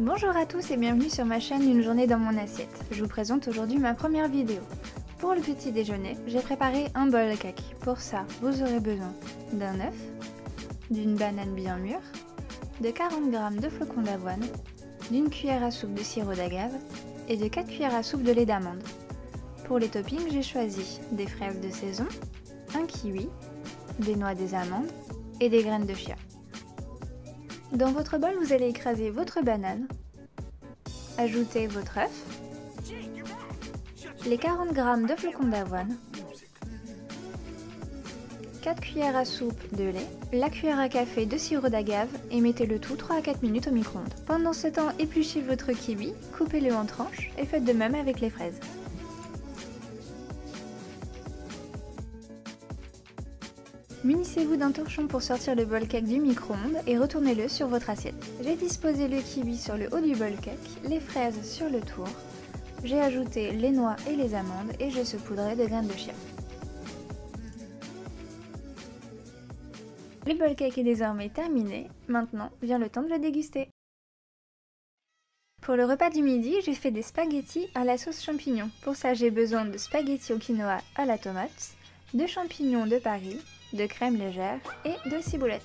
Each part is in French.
Bonjour à tous et bienvenue sur ma chaîne Une journée dans mon assiette. Je vous présente aujourd'hui ma première vidéo. Pour le petit déjeuner, j'ai préparé un bol cake. Pour ça, vous aurez besoin d'un œuf, d'une banane bien mûre, de 40 g de flocons d'avoine, d'une cuillère à soupe de sirop d'agave et de 4 cuillères à soupe de lait d'amande. Pour les toppings, j'ai choisi des fraises de saison, un kiwi, des noix des amandes et des graines de chia. Dans votre bol, vous allez écraser votre banane, ajouter votre œuf, les 40 g de flocons d'avoine, 4 cuillères à soupe de lait, la cuillère à café de sirop d'agave et mettez le tout 3 à 4 minutes au micro-ondes. Pendant ce temps, épluchez votre kiwi, coupez-le en tranches et faites de même avec les fraises. Munissez-vous d'un torchon pour sortir le bol cake du micro-ondes et retournez-le sur votre assiette. J'ai disposé le kiwi sur le haut du bol cake, les fraises sur le tour. J'ai ajouté les noix et les amandes et je saupoudrerai de graines de chia. Le bol cake est désormais terminé, maintenant vient le temps de le déguster. Pour le repas du midi, j'ai fait des spaghettis à la sauce champignon. Pour ça, j'ai besoin de spaghettis au quinoa à la tomate, de champignons de Paris, de crème légère et de ciboulette.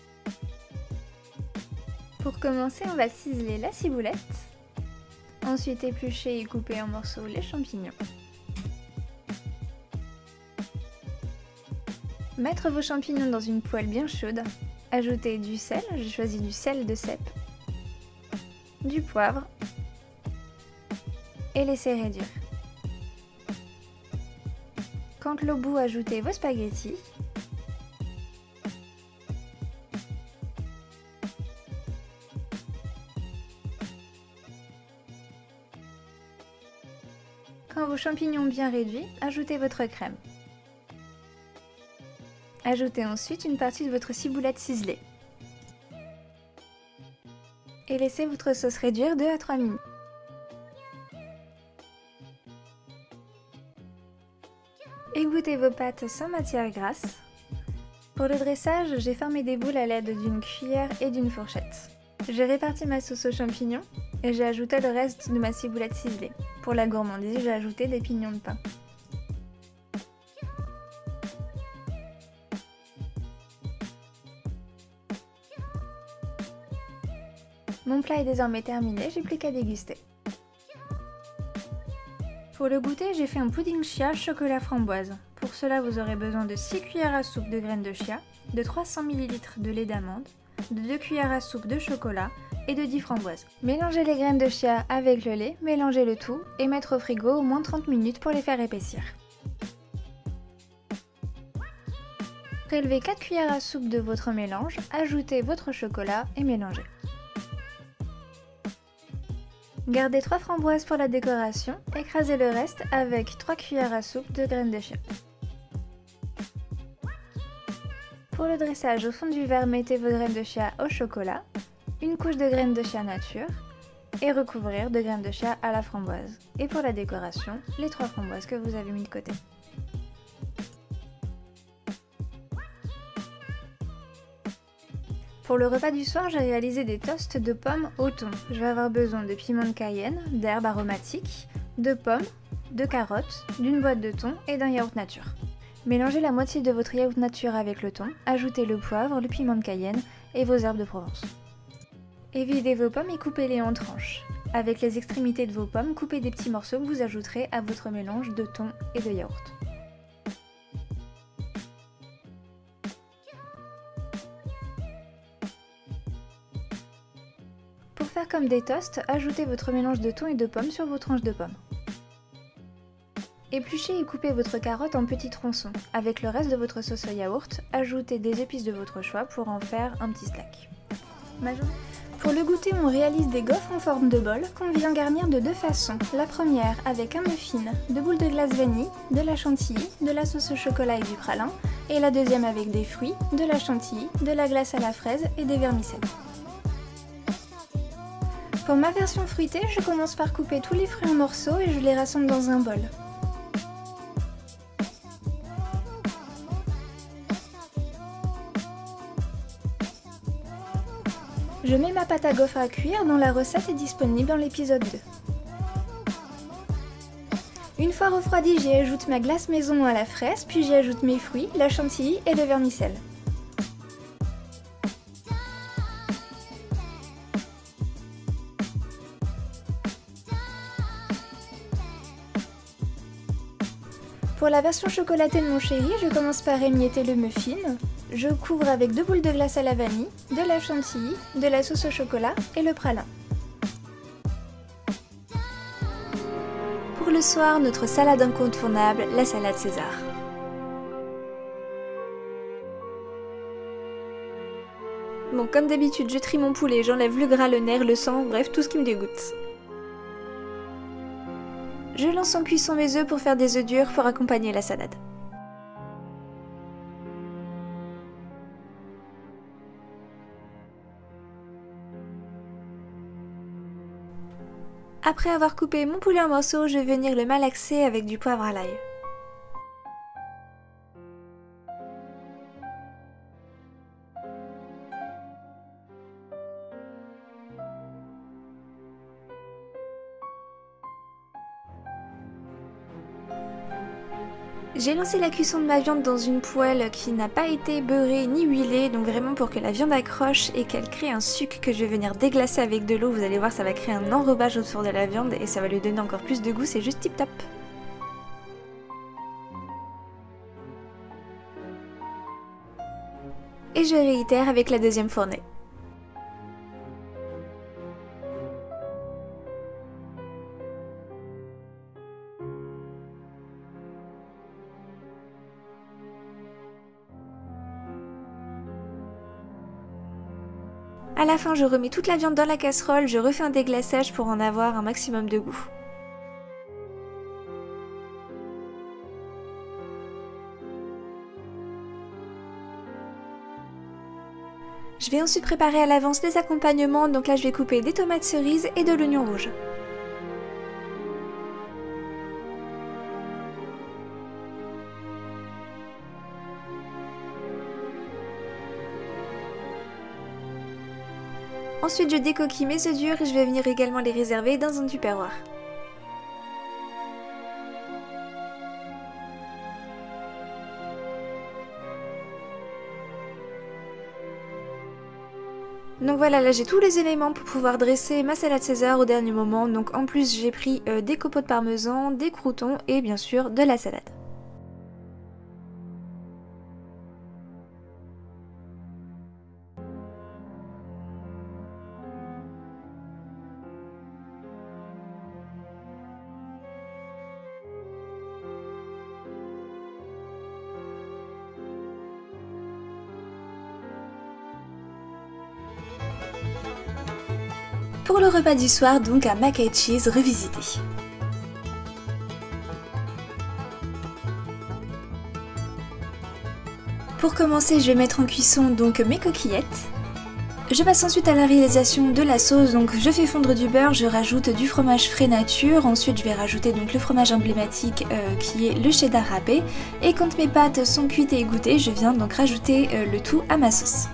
Pour commencer, on va ciseler la ciboulette, ensuite éplucher et couper en morceaux les champignons. Mettre vos champignons dans une poêle bien chaude, ajouter du sel, j'ai choisi du sel de cèpe, du poivre et laisser réduire. Quand l'eau bout, ajoutez vos spaghettis. Quand vos champignons ont bien réduit, ajoutez votre crème. Ajoutez ensuite une partie de votre ciboulette ciselée. Et laissez votre sauce réduire 2 à 3 minutes. Égouttez vos pâtes sans matière grasse. Pour le dressage, j'ai formé des boules à l'aide d'une cuillère et d'une fourchette. J'ai réparti ma sauce aux champignons et j'ai ajouté le reste de ma ciboulette ciselée. Pour la gourmandise, j'ai ajouté des pignons de pain. Mon plat est désormais terminé, j'ai plus qu'à déguster. Pour le goûter, j'ai fait un pudding chia chocolat framboise. Pour cela, vous aurez besoin de 6 cuillères à soupe de graines de chia, de 300 ml de lait d'amande, de 2 cuillères à soupe de chocolat et de 10 framboises. Mélangez les graines de chia avec le lait, mélangez le tout et mettre au frigo au moins 30 minutes pour les faire épaissir. Prélevez 4 cuillères à soupe de votre mélange, ajoutez votre chocolat et mélangez. Gardez 3 framboises pour la décoration, écrasez le reste avec 3 cuillères à soupe de graines de chia. Pour le dressage, au fond du verre, mettez vos graines de chia au chocolat, une couche de graines de chia nature et recouvrir de graines de chia à la framboise. Et pour la décoration, les 3 framboises que vous avez mis de côté. Pour le repas du soir, j'ai réalisé des toasts de pommes au thon. Je vais avoir besoin de piment de cayenne, d'herbes aromatiques, de pommes, de carottes, d'une boîte de thon et d'un yaourt nature. Mélangez la moitié de votre yaourt nature avec le thon, ajoutez le poivre, le piment de cayenne et vos herbes de Provence. Évidez vos pommes et coupez-les en tranches. Avec les extrémités de vos pommes, coupez des petits morceaux que vous ajouterez à votre mélange de thon et de yaourt. Pour faire comme des toasts, ajoutez votre mélange de thon et de pommes sur vos tranches de pommes. Épluchez et coupez votre carotte en petits tronçons. Avec le reste de votre sauce au yaourt, ajoutez des épices de votre choix pour en faire un petit snack. Pour le goûter, on réalise des gaufres en forme de bol qu'on vient garnir de 2 façons. La première avec un muffin, 2 boules de glace vanille, de la chantilly, de la sauce au chocolat et du pralin. Et la deuxième avec des fruits, de la chantilly, de la glace à la fraise et des vermicelles. Pour ma version fruitée, je commence par couper tous les fruits en morceaux et je les rassemble dans un bol. Je mets ma pâte à gaufres à cuire dont la recette est disponible dans l'épisode 2. Une fois refroidi, j'y ajoute ma glace maison à la fraise, puis j'y ajoute mes fruits, la chantilly et le vermicelle. Pour la version chocolatée de mon chéri, je commence par émietter le muffin. Je couvre avec 2 boules de glace à la vanille, de la chantilly, de la sauce au chocolat et le pralin. Pour le soir, notre salade incontournable, la salade César. Bon, comme d'habitude, je trie mon poulet, j'enlève le gras, le nerf, le sang, bref, tout ce qui me dégoûte. Je lance en cuisson mes œufs pour faire des œufs durs pour accompagner la salade. Après avoir coupé mon poulet en morceaux, je vais venir le malaxer avec du poivre à l'ail. J'ai lancé la cuisson de ma viande dans une poêle qui n'a pas été beurrée ni huilée, donc vraiment pour que la viande accroche et qu'elle crée un suc que je vais venir déglacer avec de l'eau. Vous allez voir, ça va créer un enrobage autour de la viande et ça va lui donner encore plus de goût, c'est juste tip top. Et je réitère avec la deuxième fournée. A la fin, je remets toute la viande dans la casserole, je refais un déglaçage pour en avoir un maximum de goût. Je vais ensuite préparer à l'avance les accompagnements, donc là je vais couper des tomates cerises et de l'oignon rouge. Ensuite, je décoquille mes œufs durs et je vais venir également les réserver dans un tupperware. Donc voilà, là j'ai tous les éléments pour pouvoir dresser ma salade César au dernier moment. Donc en plus, j'ai pris des copeaux de parmesan, des croûtons et bien sûr de la salade. Pour le repas du soir, donc un mac and cheese revisité. Pour commencer, je vais mettre en cuisson donc mes coquillettes. Je passe ensuite à la réalisation de la sauce, donc je fais fondre du beurre, je rajoute du fromage frais nature, ensuite je vais rajouter donc le fromage emblématique qui est le cheddar râpé, et quand mes pâtes sont cuites et égouttées, je viens donc rajouter le tout à ma sauce.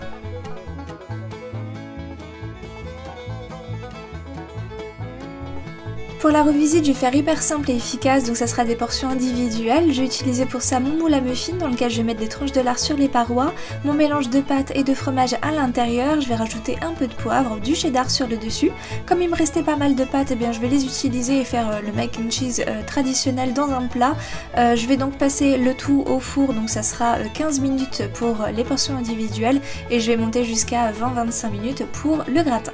Pour la revisite, je vais faire hyper simple et efficace, donc ça sera des portions individuelles. Je vais utiliser pour ça mon moule à muffins dans lequel je vais mettre des tranches de lard sur les parois, mon mélange de pâtes et de fromage à l'intérieur. Je vais rajouter un peu de poivre, du cheddar sur le dessus. Comme il me restait pas mal de pâtes, eh bien je vais les utiliser et faire le mac and cheese traditionnel dans un plat. Je vais donc passer le tout au four, donc ça sera 15 minutes pour les portions individuelles et je vais monter jusqu'à 20-25 minutes pour le gratin.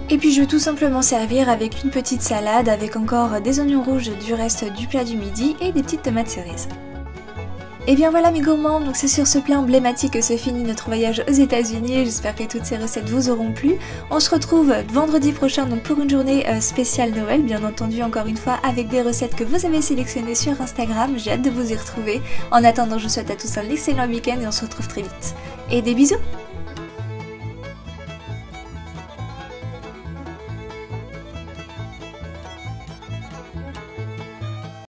Et puis je vais tout simplement servir avec une petite salade avec encore des oignons rouges du reste du plat du midi et des petites tomates cerises. Et bien voilà mes gourmands, donc c'est sur ce plat emblématique que se finit notre voyage aux États-Unis. J'espère que toutes ces recettes vous auront plu. On se retrouve vendredi prochain donc pour une journée spéciale Noël, bien entendu encore une fois avec des recettes que vous avez sélectionnées sur Instagram. J'ai hâte de vous y retrouver. En attendant, je vous souhaite à tous un excellent week-end et on se retrouve très vite. Et des bisous!